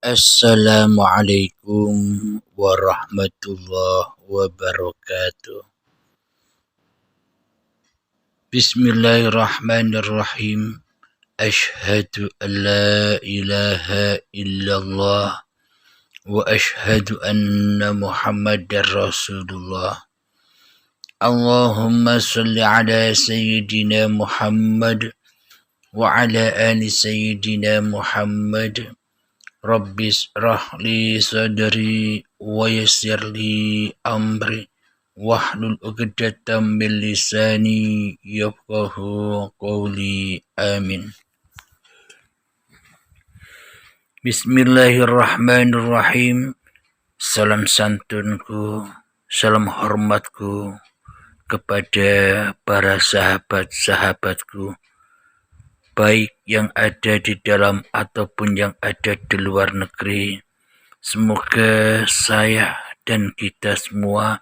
Assalamualaikum warahmatullahi wabarakatuh. Bismillahirrahmanirrahim. Ashhadu an la ilaha illallah wa ashhadu anna Muhammadar Rasulullah. Allahumma salli ala Sayyidina Muhammad wa ala ali Sayyidina Muhammad. Rabbis rahli sadri wa yassirli amri wahlul 'uqdatam min lisani yafqahu qawli. Amin. Bismillahirrahmanirrahim. Salam santunku, salam hormatku kepada para sahabat-sahabatku, baik yang ada di dalam ataupun yang ada di luar negeri. Semoga saya dan kita semua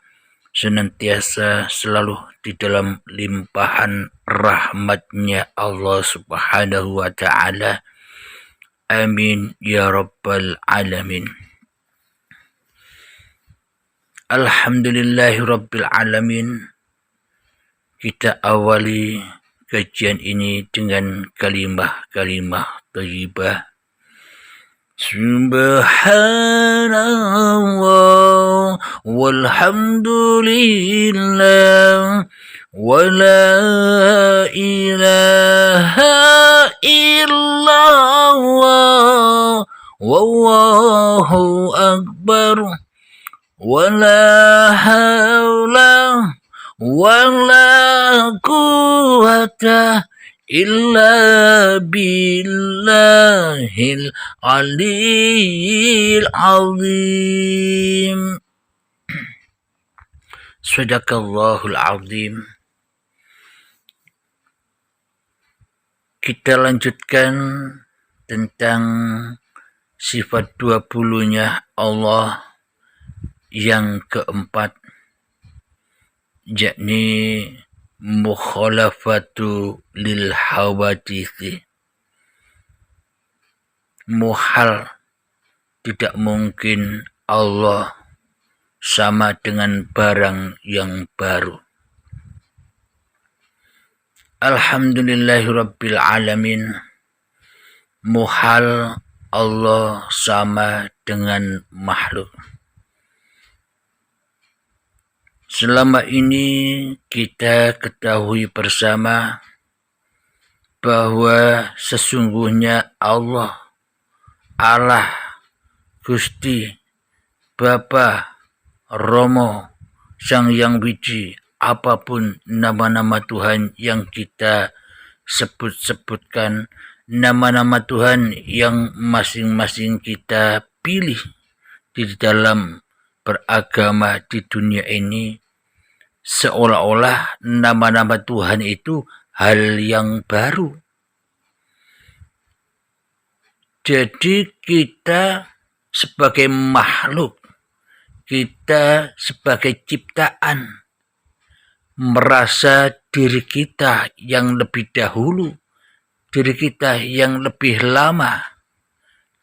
senantiasa selalu di dalam limpahan rahmatnya Allah Subhanahu wa ta'ala. Amin ya rabbal alamin. Alhamdulillahi rabbil alamin. Kita awali kajian ini dengan kalimah-kalimah thayyibah. Subhanallah walhamdulillah wa la ilaha illallah wallahu akbar wa la hawla wala quwwata illa billahil aliyil azim. Sadaqallahul azim. Kita lanjutkan tentang sifat 20-nya Allah yang keempat, yakni mukhalafatu lil hawadithi. Muhal, tidak mungkin Allah sama dengan barang yang baru. Alhamdulillahirabbil alamin. Muhal Allah sama dengan makhluk. Selama ini kita ketahui bersama bahwa sesungguhnya Allah, Gusti, Bapa, Romo, Sang Yang Wiji, apapun nama-nama Tuhan yang kita sebut-sebutkan, nama-nama Tuhan yang masing-masing kita pilih di dalam beragama di dunia ini, seolah-olah nama-nama Tuhan itu hal yang baru. Jadi kita sebagai makhluk, kita sebagai ciptaan, merasa diri kita yang lebih dahulu, diri kita yang lebih lama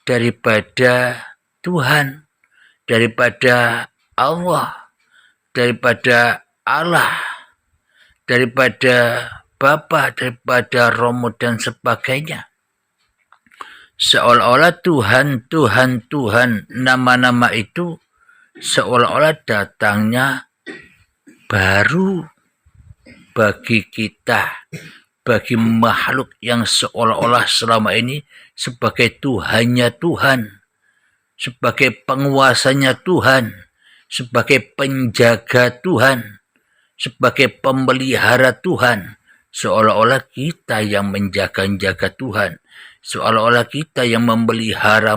daripada Tuhan, daripada Allah, daripada Allah, daripada Bapa, daripada Romo dan sebagainya. Seolah-olah Tuhan, nama-nama itu seolah-olah datangnya baru bagi kita, bagi makhluk yang seolah-olah selama ini sebagai Tuhannya Tuhan, sebagai penguasanya Tuhan, sebagai penjaga Tuhan, sebagai pemelihara Tuhan, seolah-olah kita yang menjaga-jaga Tuhan, seolah-olah kita yang memelihara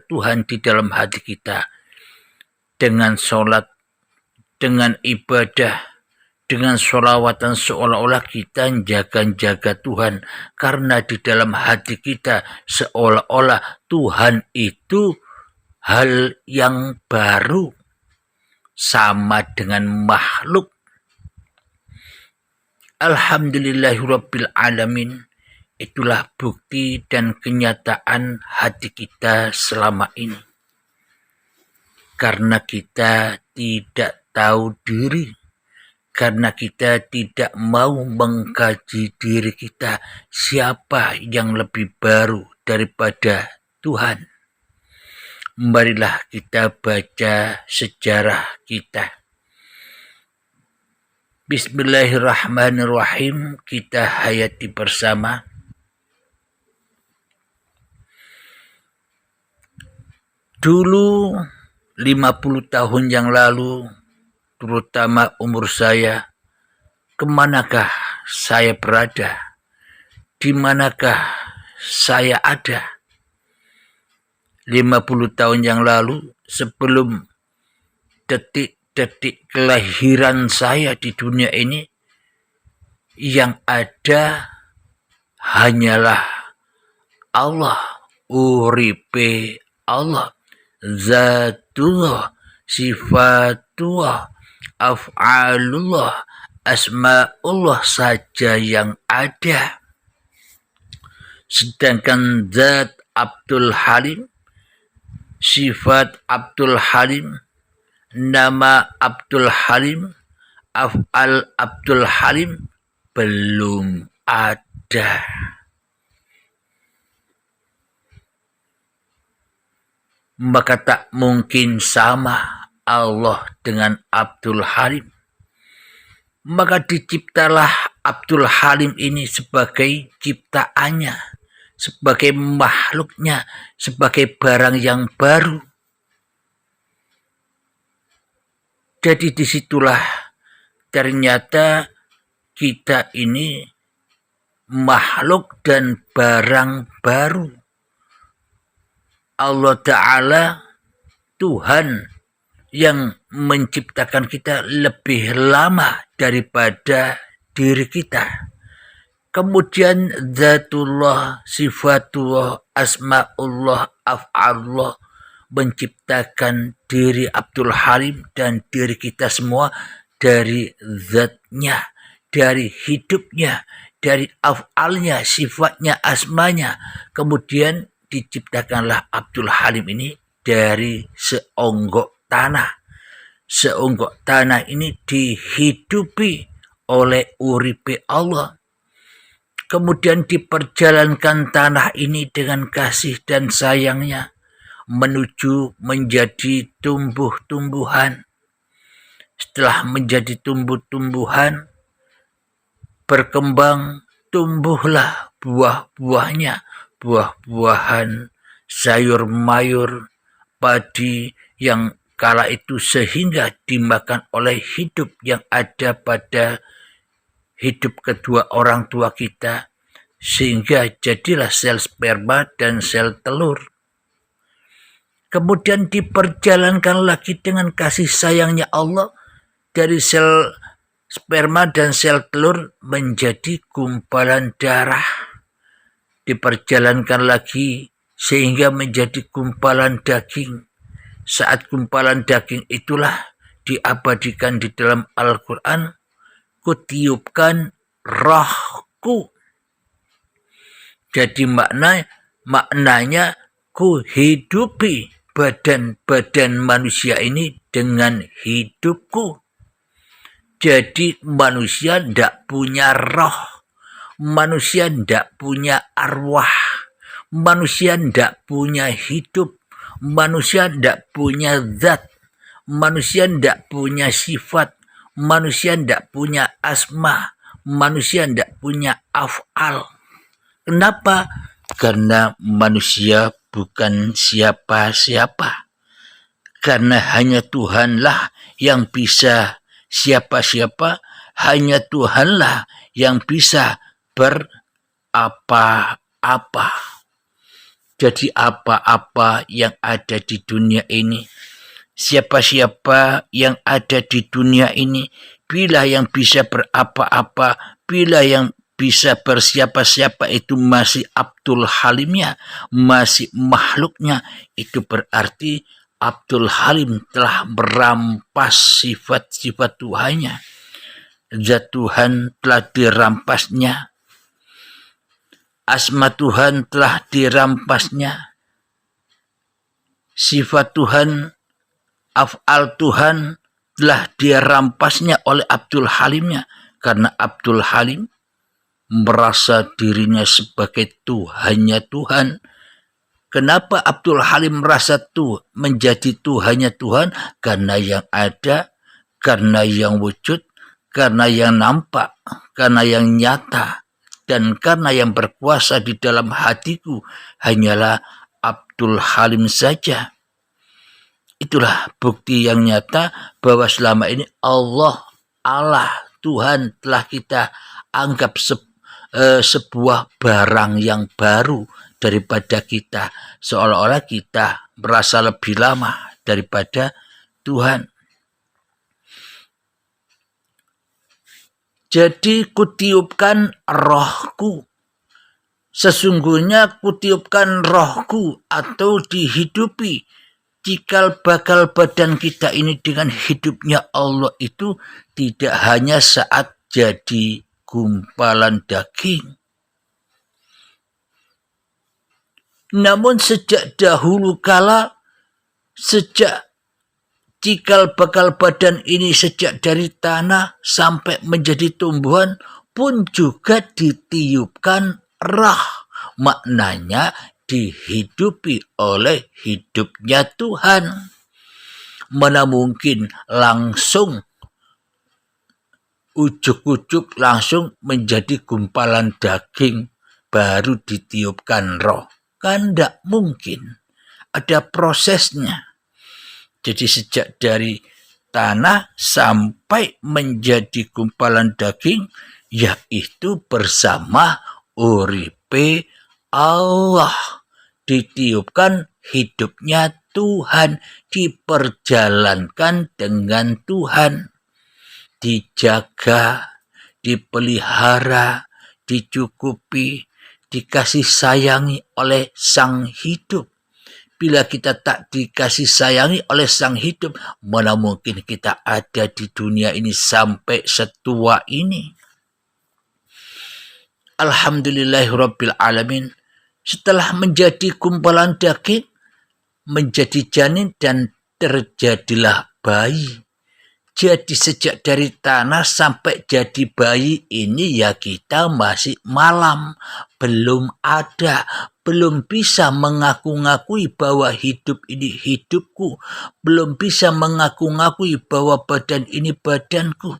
Tuhan di dalam hati kita, dengan sholat, dengan ibadah, dengan sholawatan, seolah-olah kita jaga-jaga Tuhan, karena di dalam hati kita seolah-olah Tuhan itu hal yang baru, sama dengan makhluk. Alhamdulillahirabbil alamin. itulah bukti dan kenyataan hati kita selama ini. Karena kita tidak tahu diri, karena kita tidak mau mengkaji diri kita, siapa yang lebih baru daripada Tuhan. Marilah kita baca sejarah kita. Bismillahirrahmanirrahim, kita hayati bersama. Dulu 50 tahun yang lalu, terutama umur saya, kemanakah saya berada? Di manakah saya ada? 50 tahun yang lalu, sebelum detik-detik kelahiran saya di dunia ini, yang ada hanyalah Allah, uripe Allah, zatullah, sifatullah, af'alullah, asma'ullah saja yang ada. Sedangkan zat Abdul Halim, sifat Abdul Halim, nama Abdul Halim, af'al Abdul Halim belum ada. Maka tak mungkin sama Allah dengan Abdul Halim. Maka diciptalah Abdul Halim ini sebagai ciptaannya, sebagai makhluknya, sebagai barang yang baru. Jadi disitulah ternyata kita ini makhluk dan barang baru. Allah Ta'ala, Tuhan yang menciptakan kita lebih lama daripada diri kita. Kemudian zatullah, sifatullah, asma'ullah, af'alullah menciptakan diri Abdul Halim dan diri kita semua dari zatnya, dari hidupnya, dari af'alnya, sifatnya, asmanya. Kemudian diciptakanlah Abdul Halim ini dari seonggok tanah. Seonggok tanah ini dihidupi oleh uripe Allah. Kemudian diperjalankan tanah ini dengan kasih dan sayangnya menuju menjadi tumbuh-tumbuhan. Setelah menjadi tumbuh-tumbuhan, berkembang, tumbuhlah buah-buahnya, buah-buahan, sayur mayur, padi yang kala itu sehingga dimakan oleh hidup yang ada pada hidup kedua orang tua kita, sehingga jadilah sel sperma dan sel telur. Kemudian diperjalankan lagi dengan kasih sayangnya Allah dari sel sperma dan sel telur menjadi gumpalan darah. Diperjalankan lagi sehingga menjadi gumpalan daging. Saat gumpalan daging itulah diabadikan di dalam Al-Quran, kutiupkan rohku. Jadi maknanya ku hidupi badan-badan manusia ini dengan hidupku. Jadi manusia tidak punya roh, manusia tidak punya arwah, manusia tidak punya hidup, manusia tidak punya zat, manusia tidak punya sifat, manusia tidak punya asma, manusia tidak punya af'al. Kenapa? Karena manusia bukan siapa-siapa. Karena hanya Tuhanlah yang bisa, siapa-siapa, hanya Tuhanlah yang bisa berapa-apa. Jadi apa-apa yang ada di dunia ini, siapa-siapa yang ada di dunia ini, bila yang bisa berapa-apa, bila yang bisa bersiapa-siapa itu masih Abdul Halimnya, masih makhluknya, itu berarti Abdul Halim telah merampas sifat-sifat Tuhannya. Zat Tuhan telah dirampasnya. asma Tuhan telah dirampasnya, sifat Tuhan, af'al Tuhan telah dirampasnya oleh Abdul Halimnya, karena Abdul Halim merasa dirinya sebagai Tuhannya Tuhan. Kenapa Abdul Halim merasa menjadi Tuhannya Tuhan? Karena yang ada, karena yang wujud, karena yang nampak, karena yang nyata, dan karena yang berkuasa di dalam hatiku hanyalah Abdul Halim saja. Itulah bukti yang nyata bahwa selama ini Allah, Tuhan telah kita anggap sebuah barang yang baru daripada kita, seolah-olah kita merasa lebih lama daripada Tuhan. Jadi kutiupkan rohku, sesungguhnya kutiupkan rohku atau dihidupi cikal bakal badan kita ini dengan hidupnya Allah itu tidak hanya saat jadi gumpalan daging, namun sejak dahulu kala, sejak cikal bakal badan ini, sejak dari tanah sampai menjadi tumbuhan pun juga ditiupkan roh. Maknanya dihidupi oleh hidupnya Tuhan. Mana mungkin langsung ujuk-ujuk langsung menjadi gumpalan daging baru ditiupkan roh. Kan tidak mungkin. Ada prosesnya. Jadi sejak dari tanah sampai menjadi gumpalan daging, yaitu bersama uripe Allah. Ditiupkan hidupnya Tuhan, diperjalankan dengan Tuhan. Dijaga, dipelihara, dicukupi, dikasih sayangi oleh Sang Hidup. Bila kita tak dikasih sayangi oleh Sang Hidup, mana mungkin kita ada di dunia ini sampai setua ini. Alhamdulillahirabbil alamin. Setelah menjadi gumpalan daging, menjadi janin dan terjadilah bayi. Jadi sejak dari tanah sampai jadi bayi ini ya kita masih malam, belum ada, belum bisa mengaku-ngakui bahwa hidup ini hidupku, belum bisa mengaku-ngakui bahwa badan ini badanku.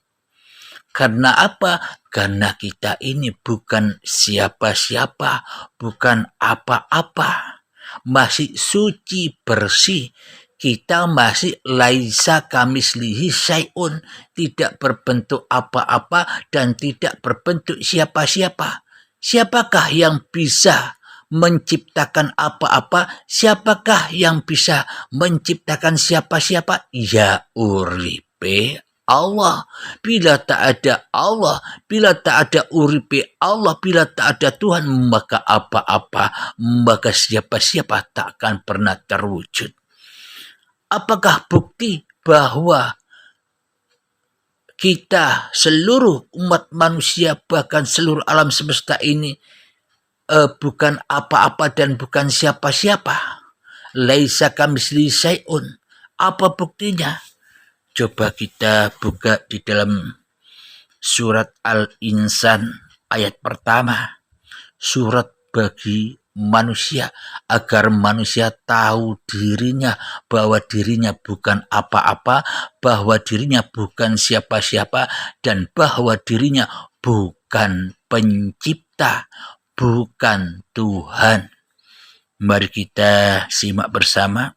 Karena apa? Karena kita ini bukan siapa-siapa, bukan apa-apa, masih suci bersih. Kita masih laisa kamislihi syai'un, tidak berbentuk apa-apa dan tidak berbentuk siapa-siapa. Siapakah yang bisa menciptakan apa-apa? Siapakah yang bisa menciptakan siapa-siapa? Ya uripe Allah. Bila tak ada Allah, bila tak ada uripe Allah, bila tak ada Tuhan, maka apa-apa, maka siapa-siapa tak akan pernah terwujud. Apakah bukti bahwa kita seluruh umat manusia bahkan seluruh alam semesta ini bukan apa-apa dan bukan siapa-siapa? Laisa kamitslihi syai'un. Apa buktinya? Coba kita buka di dalam surat Al-Insan ayat pertama. Surat bagi manusia, agar manusia tahu dirinya, bahwa dirinya bukan apa-apa, bahwa dirinya bukan siapa-siapa, dan bahwa dirinya bukan pencipta, bukan Tuhan. Mari kita simak bersama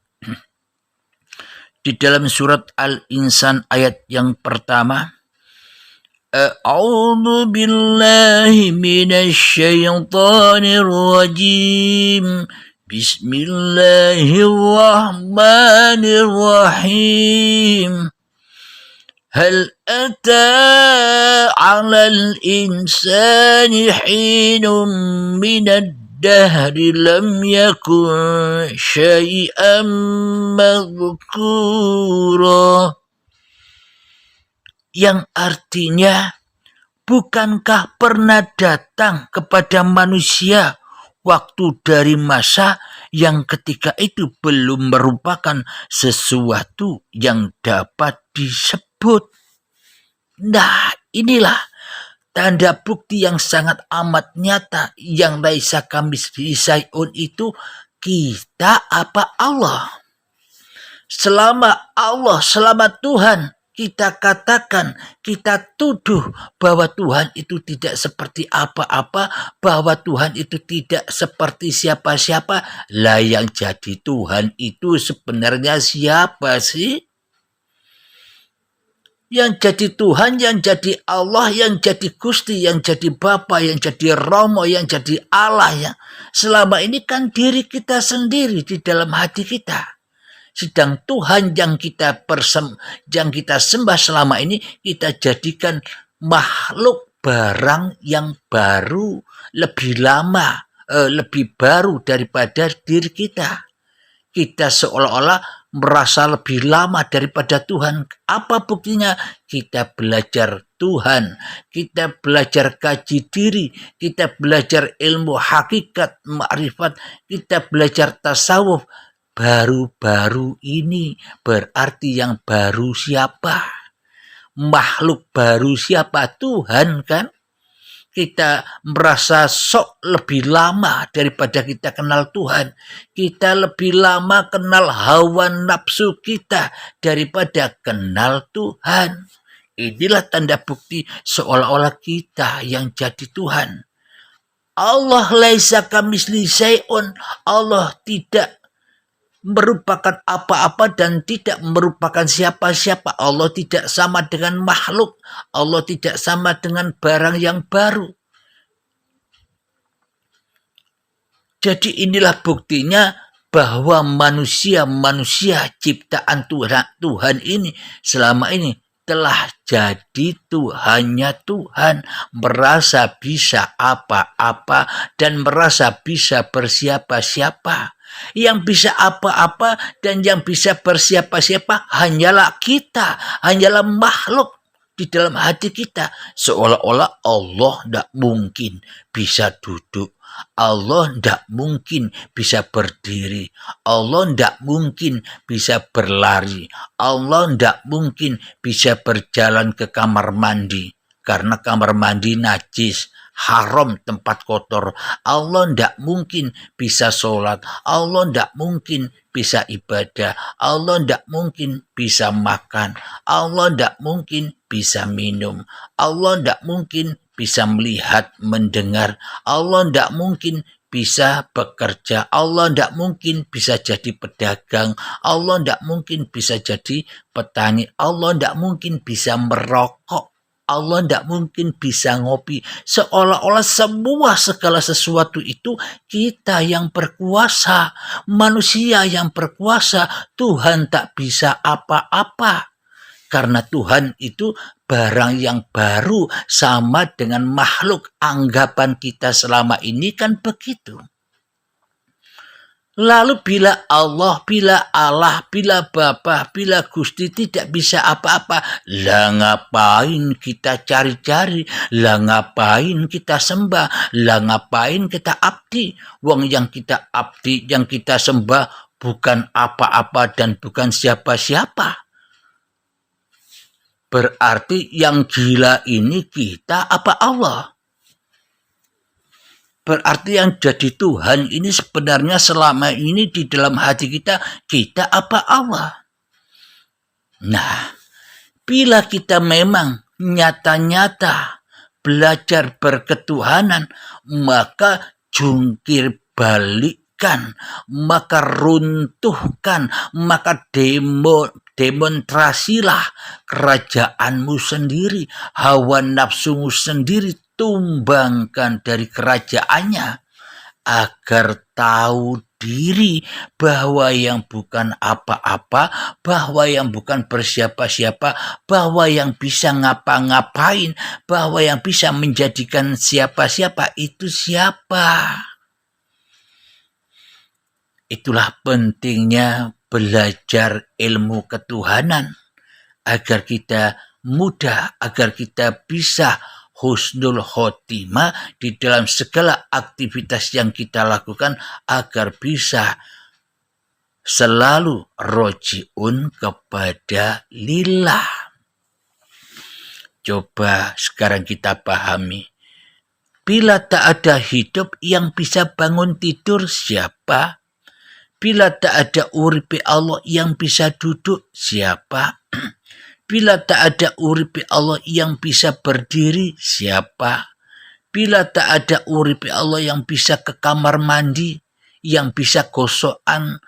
di dalam surat Al-Insan ayat yang pertama. A'udzu billahi minasy syaithanir rajim. Bismillahirrahmanirrahim. Hal ata 'alal insani hinun minad dahri lam yakun syai'an madhkura. Yang artinya, bukankah pernah datang kepada manusia waktu dari masa yang ketika itu belum merupakan sesuatu yang dapat disebut. Nah, inilah tanda bukti yang sangat amat nyata yang laisa kamitslihi syai'un itu kita apa Allah. Selama Tuhan kita katakan, kita tuduh bahwa Tuhan itu tidak seperti apa-apa, bahwa Tuhan itu tidak seperti siapa-siapa. Lah yang jadi Tuhan itu sebenarnya siapa sih? Yang jadi Tuhan, yang jadi Allah, yang jadi Gusti, yang jadi Bapa, yang jadi Romo, yang jadi Allah ya. Selama ini kan diri kita sendiri di dalam hati kita. Sedang Tuhan yang kita sembah selama ini kita jadikan makhluk barang yang baru, lebih lama, lebih baru daripada diri kita. Kita seolah-olah merasa lebih lama daripada Tuhan. Apa buktinya? Kita belajar Tuhan, kita belajar kaji diri, kita belajar ilmu hakikat, makrifat, kita belajar tasawuf. Baru-baru ini berarti yang baru siapa? Makhluk baru siapa? Tuhan kan? Kita merasa sok lebih lama daripada kita kenal Tuhan. Kita lebih lama kenal hawa nafsu kita daripada kenal Tuhan. Inilah tanda bukti seolah-olah kita yang jadi Tuhan. Allah laisa kamitslihi syai'un. Allah tidak merupakan apa-apa dan tidak merupakan siapa-siapa. Allah tidak sama dengan makhluk. Allah tidak sama dengan barang yang baru. Jadi inilah buktinya bahwa manusia ciptaan Tuhan ini selama ini telah jadi Tuhannya Tuhan, merasa bisa apa-apa dan merasa bisa bersiapa-siapa. Yang bisa apa-apa dan yang bisa bersiapa-siapa hanyalah kita, hanyalah makhluk di dalam hati kita. Seolah-olah Allah tidak mungkin bisa duduk, Allah tidak mungkin bisa berdiri, Allah tidak mungkin bisa berlari, Allah tidak mungkin bisa berjalan ke kamar mandi karena kamar mandi najis, haram, tempat kotor. Allah tidak mungkin bisa sholat, Allah tidak mungkin bisa ibadah, Allah tidak mungkin bisa makan, Allah tidak mungkin bisa minum, Allah tidak mungkin bisa melihat, mendengar, Allah tidak mungkin bisa bekerja, Allah tidak mungkin bisa jadi pedagang, Allah tidak mungkin bisa jadi petani, Allah tidak mungkin bisa merokok, Allah tidak mungkin bisa ngopi. Seolah-olah segala sesuatu itu kita yang berkuasa, manusia yang berkuasa. Tuhan tak bisa apa-apa. Karena Tuhan itu barang yang baru sama dengan makhluk. Anggapan kita selama ini kan begitu. Lalu bila Allah, bila Bapa, bila Gusti tidak bisa apa-apa, lah ngapain kita cari-cari, lah ngapain kita sembah, lah ngapain kita abdi. Wong yang kita abdi, yang kita sembah bukan apa-apa dan bukan siapa-siapa. Berarti yang gila ini kita apa Allah? Berarti yang jadi Tuhan ini sebenarnya selama ini di dalam hati kita apa Allah? Nah, bila kita memang nyata-nyata belajar berketuhanan, maka jungkir balikkan, maka runtuhkan, maka demonstrasilah kerajaanmu sendiri, hawa nafsumu sendiri, tumbangkan dari kerajaannya agar tahu diri bahwa yang bukan apa-apa, bahwa yang bukan bersiapa-siapa, bahwa yang bisa ngapa-ngapain, bahwa yang bisa menjadikan siapa-siapa itu siapa. Itulah pentingnya belajar ilmu ketuhanan agar kita mudah, agar kita bisa husnul khotimah di dalam segala aktivitas yang kita lakukan agar bisa selalu rojiun kepada lillah. Coba sekarang kita pahami. Bila tak ada hidup yang bisa bangun tidur, siapa? Bila tak ada uripe Allah yang bisa duduk, siapa? Bila tak ada uripe Allah yang bisa berdiri, siapa? Bila tak ada uripe Allah yang bisa ke kamar mandi, yang bisa gosokan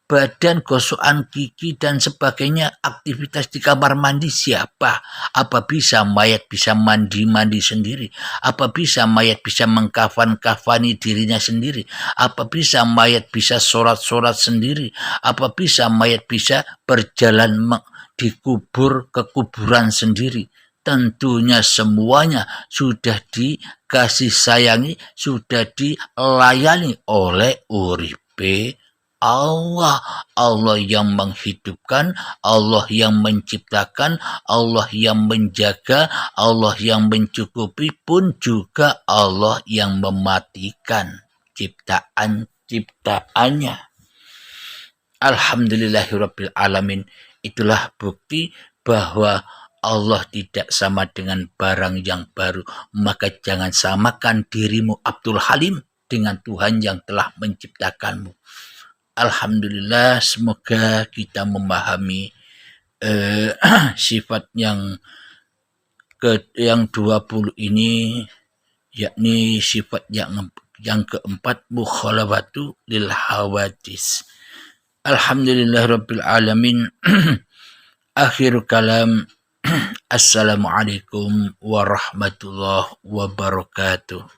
badan, gosokan gigi dan sebagainya, aktivitas di kamar mandi, siapa? Apa bisa mayat bisa mandi sendiri? Apa bisa mayat bisa mengkafani dirinya sendiri? Apa bisa mayat bisa sholat sendiri? Apa bisa mayat bisa berjalan dikubur ke kuburan sendiri? Tentunya semuanya sudah dikasih sayangi, sudah dilayani oleh uripe Allah. Allah yang menghidupkan, Allah yang menciptakan, Allah yang menjaga, Allah yang mencukupi, pun juga Allah yang mematikan ciptaannya. Alhamdulillahirabbil alamin. Itulah bukti bahwa Allah tidak sama dengan barang yang baru. Maka jangan samakan dirimu Abdul Halim dengan Tuhan yang telah menciptakanmu. Alhamdulillah, semoga kita memahami sifat yang 20 ini, yakni sifat yang keempat, mukhalafatu lil hawadis. Alhamdulillahirabbil alamin. Akhir kalam. Assalamualaikum warahmatullahi wabarakatuh.